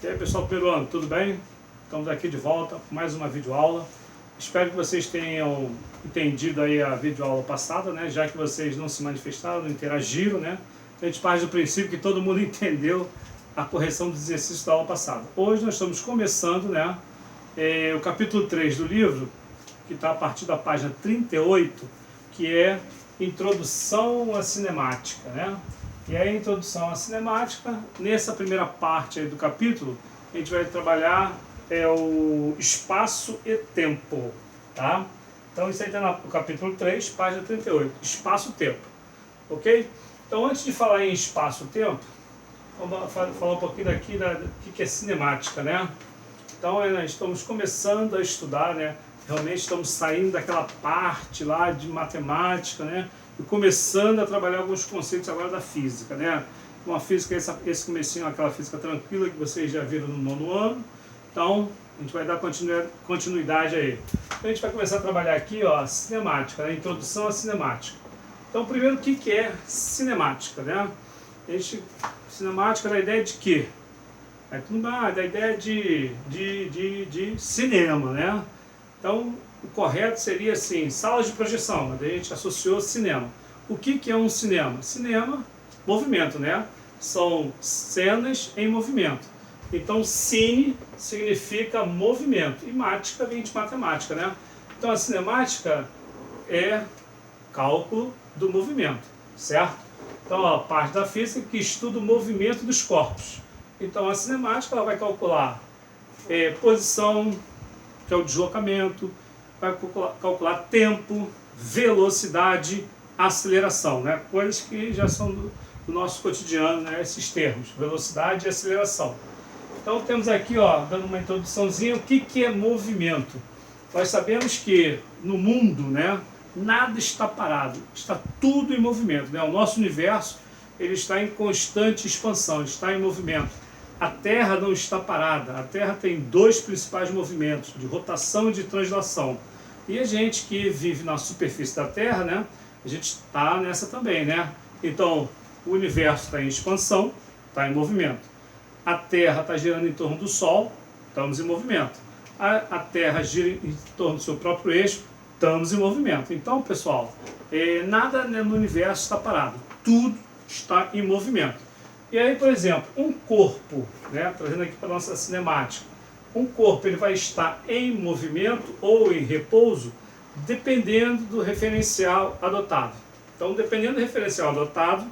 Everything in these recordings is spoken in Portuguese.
E aí pessoal, primeiro ano, tudo bem? Estamos aqui de volta com mais uma videoaula. Espero que vocês tenham entendido aí a videoaula passada, né? Já que vocês não se manifestaram, não interagiram, né? A gente parte do princípio que todo mundo entendeu a correção dos exercícios da aula passada. Hoje nós estamos começando, né? O capítulo 3 do livro, que está a partir da página 38, que é Introdução à Cinemática, né? E a introdução à cinemática, nessa primeira parte aí do capítulo, a gente vai trabalhar o espaço e tempo, tá? Então isso aí está no capítulo 3, página 38, espaço-tempo, ok? Então antes de falar em espaço-tempo, vamos falar um pouquinho daqui do que é cinemática, né? Então nós estamos começando a estudar, né? Realmente estamos saindo daquela parte lá de matemática, né? E começando a trabalhar alguns conceitos agora da física, né? Uma física, esse comecinho, aquela física tranquila que vocês já viram no 9º ano. Então, a gente vai dar continuidade aí. Então, a gente vai começar a trabalhar aqui, ó, a cinemática, a introdução à cinemática. Então, primeiro, o que é cinemática, né? Cinemática da ideia de quê? Da ideia de cinema, né? Então, o correto seria assim, salas de projeção, mas a gente associou cinema. O que é um cinema? Cinema, movimento, né? São cenas em movimento. Então, cine significa movimento e mática vem de matemática, né? Então, a cinemática é cálculo do movimento, certo? Então, a parte da física que estuda o movimento dos corpos. Então, a cinemática ela vai calcular posição, que é o deslocamento, vai calcular tempo, velocidade, aceleração, né? Coisas que já são do nosso cotidiano, né? Esses termos, velocidade e aceleração. Então temos aqui, ó, dando uma introduçãozinha, o que é movimento. Nós sabemos que no mundo, né, nada está parado, está tudo em movimento, né? O nosso universo ele está em constante expansão, está em movimento. A Terra não está parada, a Terra tem dois principais movimentos, de rotação e de translação. E a gente que vive na superfície da Terra, né, a gente está nessa também, né? Então, o universo está em expansão, está em movimento. A Terra está girando em torno do Sol, estamos em movimento. A Terra gira em torno do seu próprio eixo, estamos em movimento. Então, pessoal, nada no universo está parado, tudo está em movimento. E aí, por exemplo, um corpo, né, trazendo aqui para a nossa cinemática, um corpo ele vai estar em movimento ou em repouso, dependendo do referencial adotado. Então, dependendo do referencial adotado,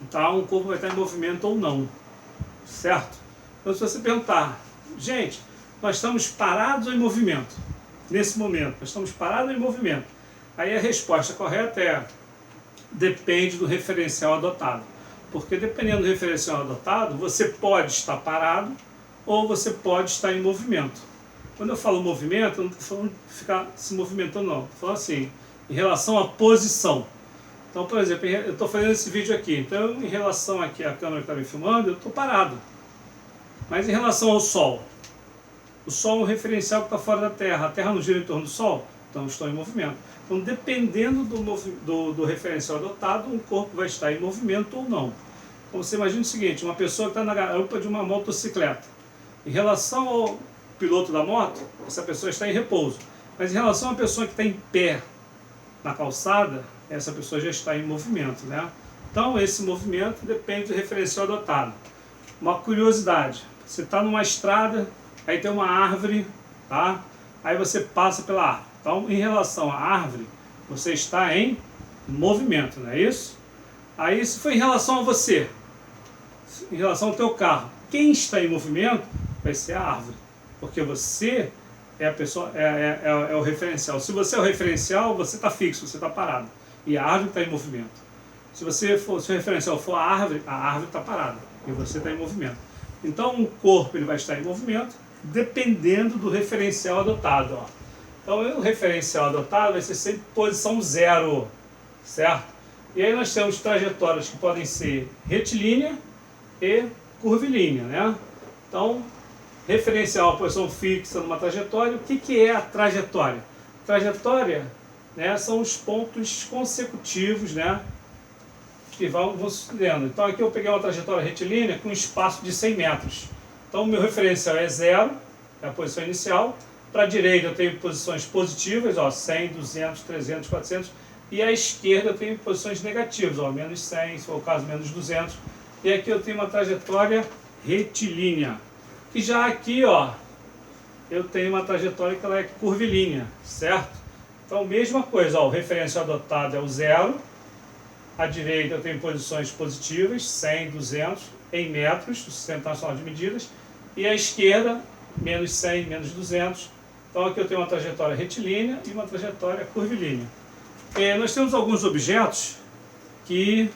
então, um corpo vai estar em movimento ou não, certo? Então, se você perguntar, gente, nós estamos parados ou em movimento? Nesse momento, nós estamos parados ou em movimento? Aí a resposta correta é, depende do referencial adotado. Porque dependendo do referencial adotado, você pode estar parado ou você pode estar em movimento. Quando eu falo movimento, eu não estou falando de ficar se movimentando, não. Estou falando assim, em relação à posição. Então, por exemplo, eu estou fazendo esse vídeo aqui. Então, em relação aqui à câmera que está me filmando, eu estou parado. Mas em relação ao Sol, o Sol é um referencial que está fora da Terra. A Terra não gira em torno do Sol, então eu estou em movimento. Então, dependendo do referencial adotado, um corpo vai estar em movimento ou não. Então, você imagina o seguinte, uma pessoa que está na garupa de uma motocicleta. Em relação ao piloto da moto, essa pessoa está em repouso. Mas em relação à pessoa que está em pé na calçada, essa pessoa já está em movimento, né? Então, esse movimento depende do referencial adotado. Uma curiosidade, você está numa estrada, aí tem uma árvore, tá? Aí você passa pela árvore. Então, em relação à árvore, você está em movimento, não é isso? Aí, se for em relação a você, em relação ao teu carro, quem está em movimento vai ser a árvore, porque você é a pessoa, é o referencial. Se você é o referencial, você está fixo, você está parado, e a árvore está em movimento. Se o referencial for a árvore está parada, e você está em movimento. Então, o corpo ele vai estar em movimento, dependendo do referencial adotado, ó. Então, o referencial adotado vai ser sempre posição zero, certo? E aí nós temos trajetórias que podem ser retilínea e curvilínea, né? Então, referencial a posição fixa numa trajetória. O que é a trajetória? Trajetória, né, são os pontos consecutivos, né, que vão sucedendo. Então, aqui eu peguei uma trajetória retilínea com espaço de 100 metros. Então o meu referencial é 0, é a posição inicial. Para a direita eu tenho posições positivas, ó, 100, 200, 300, 400. E à esquerda eu tenho posições negativas, ó, menos 100, se for o caso, menos 200. E aqui eu tenho uma trajetória retilínea. E já aqui, ó, eu tenho uma trajetória que ela é curvilínea, certo? Então, mesma coisa, ó, o referencial adotado é o 0. À direita eu tenho posições positivas, 100, 200, em metros, do Sistema Internacional de Medidas. E à esquerda, menos 100, menos 200. Então aqui eu tenho uma trajetória retilínea e uma trajetória curvilínea. Nós temos alguns objetos que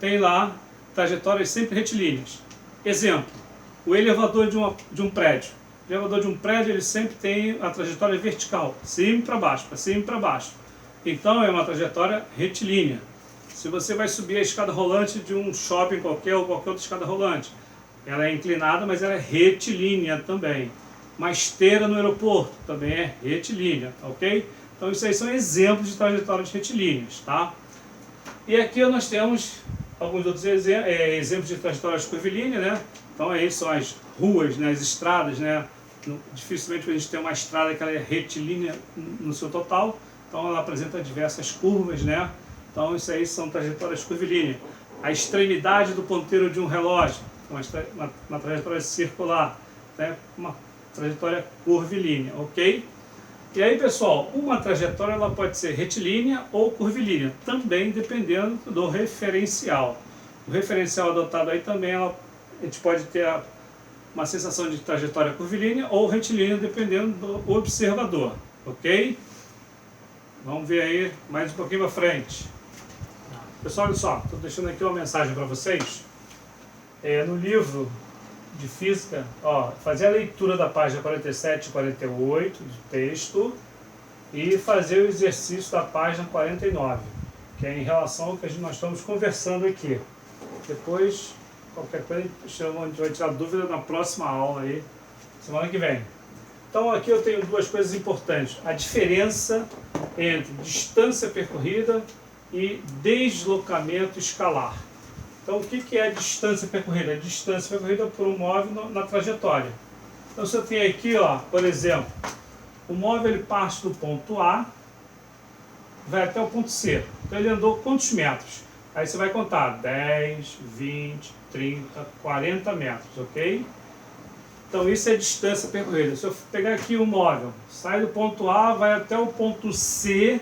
têm lá trajetórias sempre retilíneas. Exemplo, o elevador de um prédio. O elevador de um prédio ele sempre tem a trajetória vertical, cima para baixo, para cima e para baixo. Então é uma trajetória retilínea. Se você vai subir a escada rolante de um shopping qualquer ou qualquer outra escada rolante, ela é inclinada, mas ela é retilínea também. Uma esteira no aeroporto também é retilínea, ok? Então isso aí são exemplos de trajetórias retilíneas, tá? E aqui nós temos alguns outros exemplos de trajetórias curvilíneas, né? Então aí são as ruas, né? As estradas, né? Dificilmente a gente tem uma estrada que ela é retilínea no seu total, então ela apresenta diversas curvas, né? Então isso aí são trajetórias curvilíneas. A extremidade do ponteiro de um relógio, uma trajetória circular, né? Uma trajetória curvilínea, ok? E aí, pessoal, uma trajetória ela pode ser retilínea ou curvilínea, também dependendo do referencial. O referencial adotado aí também, a gente pode ter uma sensação de trajetória curvilínea ou retilínea, dependendo do observador, ok? Vamos ver aí mais um pouquinho para frente. Pessoal, olha só, estou deixando aqui uma mensagem para vocês. No livro de física, ó, fazer a leitura da página 47 e 48 do texto e fazer o exercício da página 49, que é em relação ao que nós estamos conversando aqui. Depois, qualquer coisa, a gente vai tirar dúvida na próxima aula aí, semana que vem. Então aqui eu tenho duas coisas importantes. A diferença entre distância percorrida e deslocamento escalar. Então, o que é a distância percorrida? A distância percorrida por um móvel na trajetória. Então, se eu tenho aqui, ó, por exemplo, o móvel ele parte do ponto A, vai até o ponto C. Então, ele andou quantos metros? Aí você vai contar 10, 20, 30, 40 metros, ok? Então, isso é distância percorrida. Se eu pegar aqui o móvel, sai do ponto A, vai até o ponto C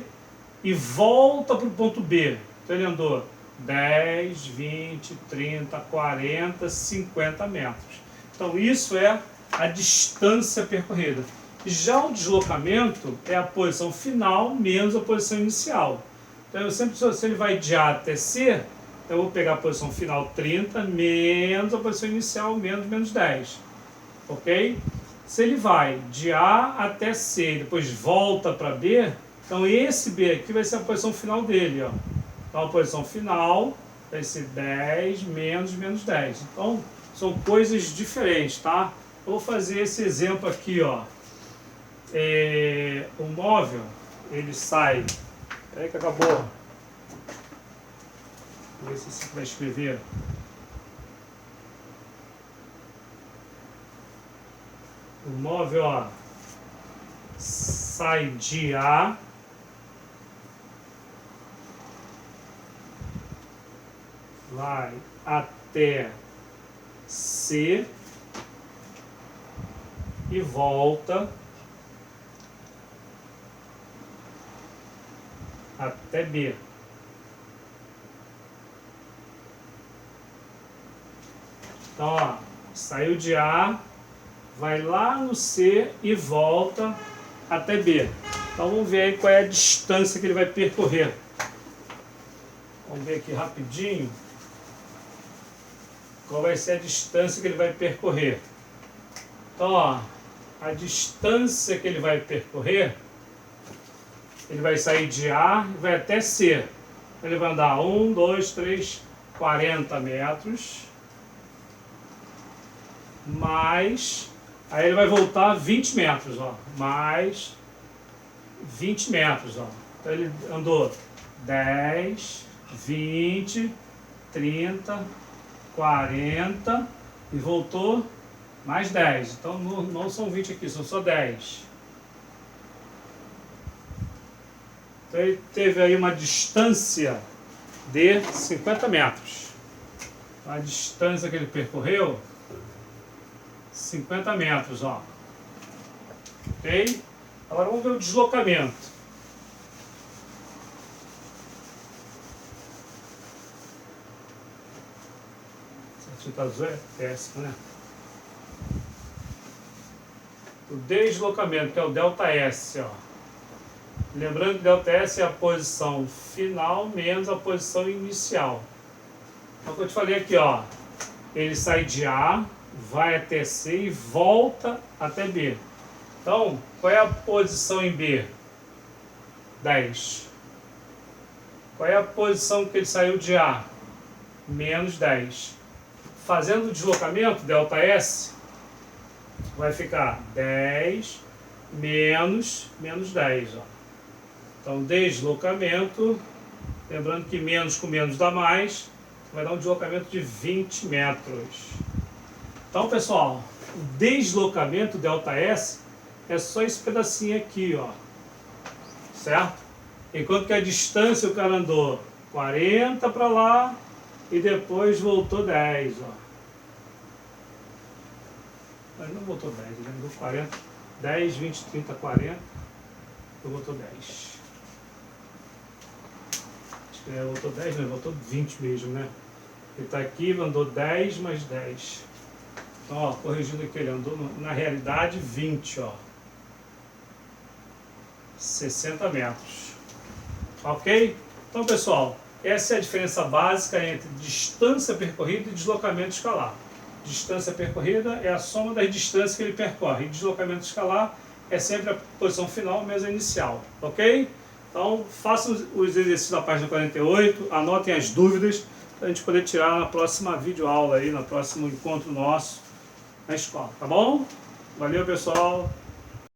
e volta para o ponto B. Então, ele andou 10, 20, 30, 40, 50 metros. Então isso é a distância percorrida. Já o deslocamento é a posição final menos a posição inicial. Então eu sempre, se ele vai de A até C, eu vou pegar a posição final 30 menos a posição inicial menos 10. Ok? Se ele vai de A até C e depois volta para B, então esse B aqui vai ser a posição final dele, ó. Então a posição final vai ser 10 menos 10. Então são coisas diferentes, tá? Eu vou fazer esse exemplo aqui, ó. O móvel, ele sai... Peraí que acabou. Vou ver se você vai escrever. O móvel, ó, sai de A, vai até C e volta até B. Então, ó, saiu de A, vai lá no C e volta até B. Então vamos ver aí qual é a distância que ele vai percorrer. Vamos ver aqui rapidinho. Qual vai ser a distância que ele vai percorrer? Então, ó, a distância que ele vai percorrer, ele vai sair de A e vai até C. Ele vai andar 1, 2, 3, 40 metros. Mais, aí ele vai voltar 20 metros, ó, mais 20 metros, ó. Então ele andou 10, 20, 30, 40 e voltou mais 10. Então não são 20 aqui, são só 10. Então ele teve aí uma distância de 50 metros. A distância que ele percorreu, 50 metros, ó. Ok? Agora vamos ver o deslocamento. Essa tinta azul é péssima, né? O deslocamento, que é o ΔS, ó. Lembrando que ΔS é a posição final menos a posição inicial. Então, como eu te falei aqui, ó, ele sai de A, vai até C e volta até B. Então, qual é a posição em B? 10. Qual é a posição que ele saiu de A? Menos 10. Fazendo o deslocamento, ΔS, vai ficar 10 menos 10, ó. Então, deslocamento, lembrando que menos com menos dá mais, vai dar um deslocamento de 20 metros. Então, pessoal, o deslocamento ΔS é só esse pedacinho aqui, ó. Certo? Enquanto que a distância o cara andou 40 para lá e depois voltou 10, ó. Mas não voltou 10, ele andou 40, 10, 20, 30, 40, eu voltou 10. Acho que ele voltou 10, não, ele voltou 20 mesmo, né? Ele está aqui, ele andou 10 mais 10. Então, ó, corrigindo aqui, ele andou na realidade 20, ó. 60 metros. Ok? Então, pessoal, essa é a diferença básica entre distância percorrida e deslocamento escalar. Distância percorrida é a soma das distâncias que ele percorre. E deslocamento escalar é sempre a posição final menos a inicial. Ok? Então, façam os exercícios da página 48, anotem as dúvidas para a gente poder tirar na próxima videoaula aí, no próximo encontro nosso na escola. Tá bom? Valeu, pessoal!